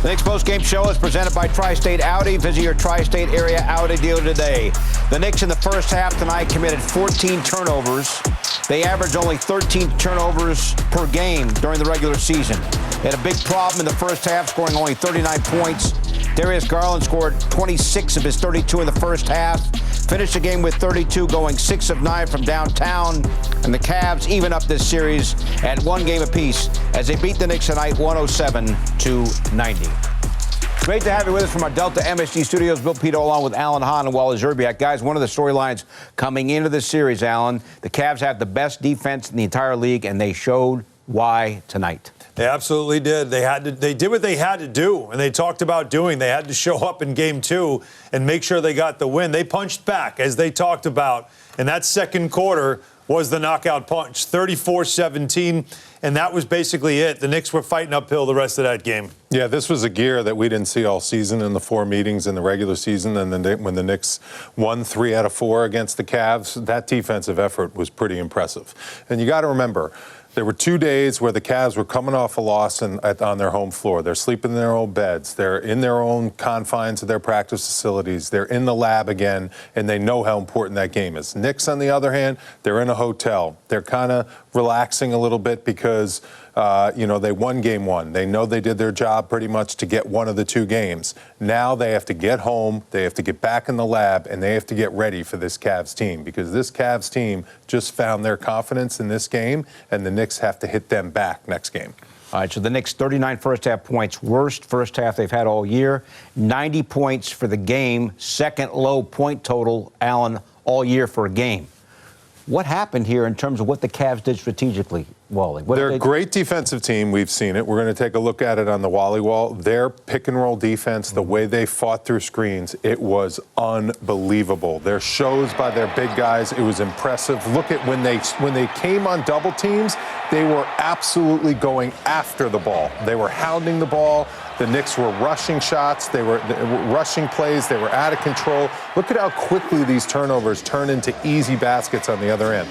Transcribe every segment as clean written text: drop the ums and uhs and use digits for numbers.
The Knicks post-game show is presented by Tri-State Audi. Visit your Tri-State area Audi dealer today. The Knicks in the first half tonight committed 14 turnovers. They averaged only 13 turnovers per game during the regular season. They had a big problem in the first half, scoring only 39 points. Darius Garland scored 26 of his 32 in the first half. Finished the game with 32, going 6 of 9 from downtown. And the Cavs even up this series at 1 game apiece as they beat the Knicks tonight 107-90. Great to have you with us from our Delta MSG studios. Bill Pito along with Alan Hahn and Wally Zerbiak. Guys, one of the storylines coming into this series, Alan, the Cavs have the best defense in the entire league, and they showed why tonight. They absolutely did. They did what they had to do, and they talked about doing. They had to show up in Game 2 and make sure they got the win. They punched back, as they talked about, and that second quarter was the knockout punch, 34-17, and that was basically it. The Knicks were fighting uphill the rest of that game. Yeah, this was a gear that we didn't see all season in the 4 meetings in the regular season, and then when the Knicks won 3 out of 4 against the Cavs, that defensive effort was pretty impressive. And you got to remember, there were 2 days where the Cavs were coming off a loss on their home floor. They're sleeping in their own beds. They're in their own confines of their practice facilities. They're in the lab again, and they know how important that game is. Knicks, on the other hand, they're in a hotel. They're kind of relaxing a little bit because, they won Game 1. They know they did their job pretty much to get one of the 2 games. Now they have to get home, they have to get back in the lab, and they have to get ready for this Cavs team because this Cavs team just found their confidence in this game, and the Knicks have to hit them back next game. All right, so the Knicks 39 first-half points, worst first half they've had all year. 90 points for the game, second low point total, Allen, all year for a game. What happened here in terms of what the Cavs did strategically, Wally? They're a great defensive team. We've seen it. We're going to take a look at it on the Wally wall. Their pick-and-roll defense, the way they fought through screens, it was unbelievable. Their shows by their big guys, it was impressive. Look at when they came on double teams, they were absolutely going after the ball. They were hounding the ball. The Knicks were rushing shots. They were rushing plays. They were out of control. Look at how quickly these turnovers turn into easy baskets on the other end.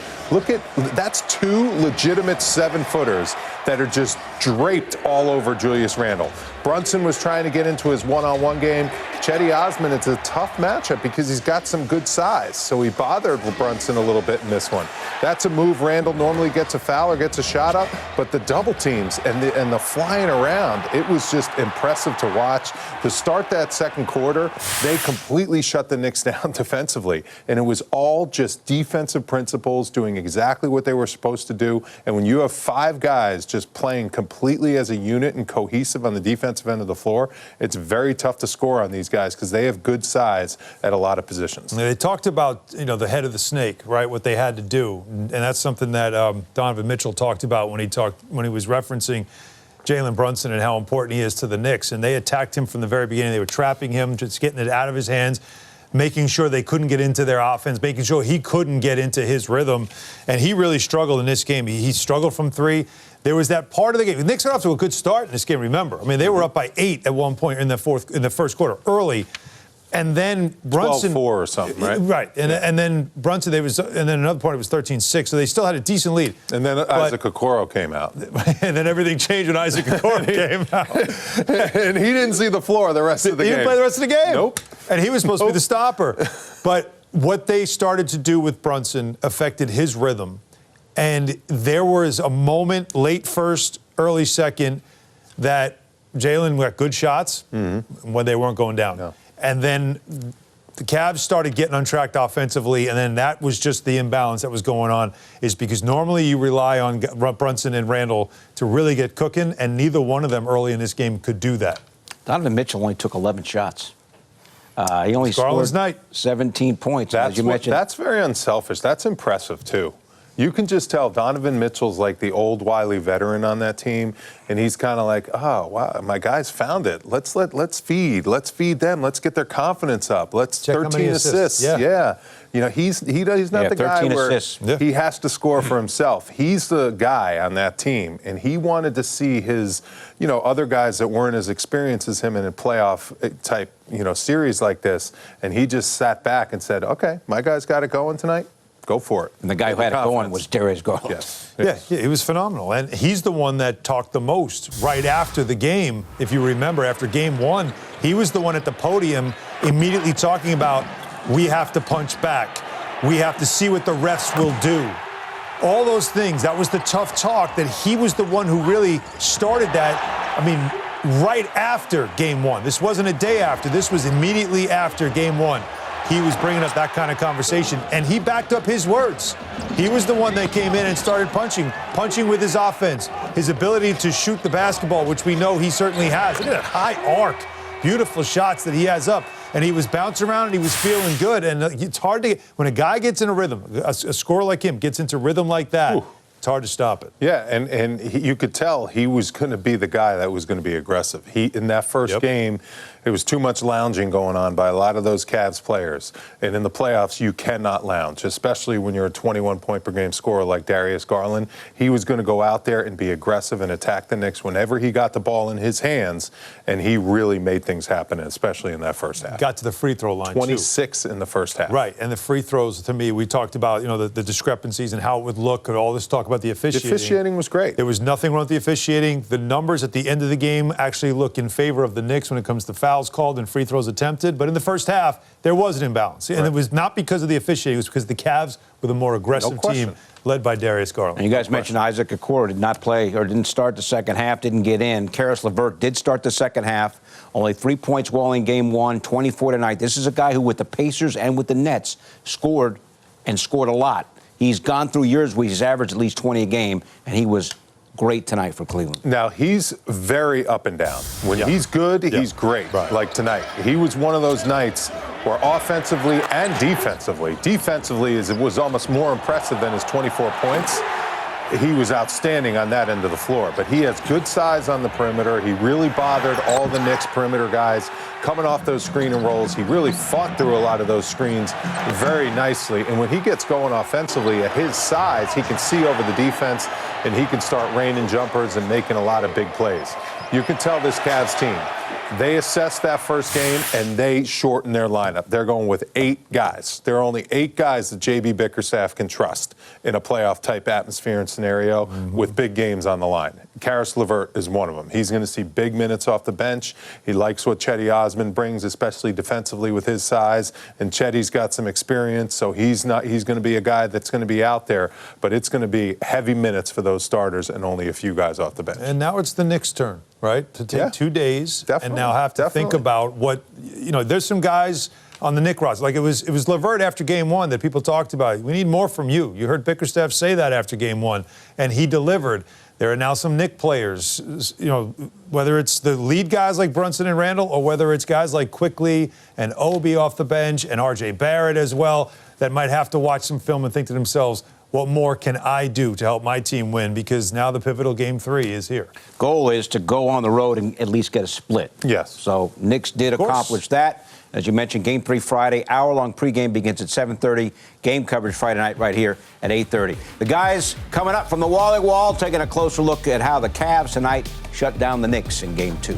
That's 2 legitimate 7-footers that are just draped all over Julius Randle. Brunson was trying to get into his one-on-one game. Cedi Osman, it's a tough matchup because he's got some good size. So he bothered Brunson a little bit in this one. That's a move Randle normally gets a foul or gets a shot up, but the double teams and the flying around, it was just impressive to watch. To start that second quarter, they completely shut the Knicks down defensively. And it was all just defensive principles doing exactly what they were supposed to do. And when you have 5 guys just playing completely as a unit and cohesive on the defensive end of the floor, it's very tough to score on these guys because they have good size at a lot of positions. They talked about, the head of the snake, right, what they had to do. And that's something that Donovan Mitchell talked about when he was referencing Jalen Brunson and how important he is to the Knicks. And they attacked him from the very beginning. They were trapping him, just getting it out of his hands, making sure they couldn't get into their offense, making sure he couldn't get into his rhythm. And he really struggled in this game. He struggled from 3. There was that part of the game. The Knicks got off to a good start in this game, remember. I mean, they were up by 8 at one point in the first quarter, early. And then Brunson 12-4 or something, right? Right. And then Brunson, and then another point, it was 13-6. So they still had a decent lead. And then Isaac Okoro came out. And then everything changed when Isaac Okoro came out. And he didn't see the floor the rest of the game. He didn't play the rest of the game. Nope. And he was supposed to be the stopper. But what they started to do with Brunson affected his rhythm. And there was a moment, late first, early second, that Jalen got good shots when they weren't going down. No. And then the Cavs started getting untracked offensively, and then that was just the imbalance that was going on, is because normally you rely on Brunson and Randle to really get cooking, and neither one of them early in this game could do that. Donovan Mitchell only took 11 shots. He only scored 17 points, as you mentioned. That's very unselfish. That's impressive, too. You can just tell Donovan Mitchell's like the old wily veteran on that team, and he's kind of like, oh wow, my guys found it. Let's feed them. Let's get their confidence up. Let's check 13 assists. Yeah. He's not the guy where he has to score for himself. He's the guy on that team, and he wanted to see his, other guys that weren't as experienced as him in a playoff type, series like this, and he just sat back and said, okay, my guys got it going tonight. go for it. And the guy who had it going was Darius Garland. Yes. Yeah, he was phenomenal. And he's the one that talked the most right after the game. If you remember, after game one, he was the one at the podium immediately talking about, we have to punch back. We have to see what the refs will do. All those things, that was the tough talk, that he was the one who really started that. I mean, right after game one. This wasn't a day after. This was immediately after game one. He was bringing up that kind of conversation, and he backed up his words. He was the one that came in and started punching with his offense, his ability to shoot the basketball, which we know he certainly has. Look at that high arc, beautiful shots that he has up, and he was bouncing around and he was feeling good. And it's hard to get, when a guy gets in a rhythm, a scorer like him gets into rhythm like that. Ooh. It's hard to stop it. Yeah, and you could tell he was going to be the guy that was going to be aggressive. In that first game, there was too much lounging going on by a lot of those Cavs players. And in the playoffs, you cannot lounge, especially when you're a 21-point-per-game scorer like Darius Garland. He was going to go out there and be aggressive and attack the Knicks whenever he got the ball in his hands, and he really made things happen, especially in that first half. Got to the free throw line, 26 in the first half. Right, and the free throws, to me, we talked about, the discrepancies and how it would look and all this talk about the officiating. The officiating was great. There was nothing wrong with the officiating. The numbers at the end of the game actually look in favor of the Knicks when it comes to fouls called and free throws attempted. But in the first half, there was an imbalance. And it was not because of the officiating. It was because the Cavs were the more aggressive team led by Darius Garland. And you guys mentioned Isaac Okoro did not play or didn't start the second half, didn't get in. Karis LeVert did start the second half. Only 3 points while in game one, 24 tonight. This is a guy who, with the Pacers and with the Nets, scored a lot. He's gone through years where he's averaged at least 20 a game, and he was great tonight for Cleveland. Now, he's very up and down. When he's good, he's great, like tonight. He was one of those nights where offensively and defensively it was almost more impressive than his 24 points. He was outstanding on that end of the floor, but he has good size on the perimeter. He really bothered all the Knicks perimeter guys coming off those screen and rolls. He really fought through a lot of those screens very nicely. And when he gets going offensively at his size, he can see over the defense and he can start raining jumpers and making a lot of big plays. You can tell this Cavs team, they assessed that first game and they shortened their lineup. They're going with 8 guys. There are only 8 guys that J.B. Bickerstaff can trust in a playoff-type atmosphere and scenario with big games on the line. Karis LeVert is one of them. He's going to see big minutes off the bench. He likes what Cedi Osman brings, especially defensively with his size. And Cedi's got some experience, so he's going to be a guy that's going to be out there. But it's going to be heavy minutes for those starters and only a few guys off the bench. And now it's the Knicks' turn, right? To take 2 days and now have to think about what, there's some guys on the Knicks roster. Like it was LeVert after game one that people talked about. We need more from you. You heard Bickerstaff say that after game one, and he delivered. There are now some Knicks players, whether it's the lead guys like Brunson and Randall or whether it's guys like Quickly and Obi off the bench and R.J. Barrett as well, that might have to watch some film and think to themselves, what more can I do to help my team win? Because now the pivotal game 3 is here. Goal is to go on the road and at least get a split. Yes. So Knicks did accomplish that. As you mentioned, Game 3 Friday, hour-long pregame begins at 7:30. Game coverage Friday night right here at 8:30. The guys coming up from the Wally Wall taking a closer look at how the Cavs tonight shut down the Knicks in Game 2.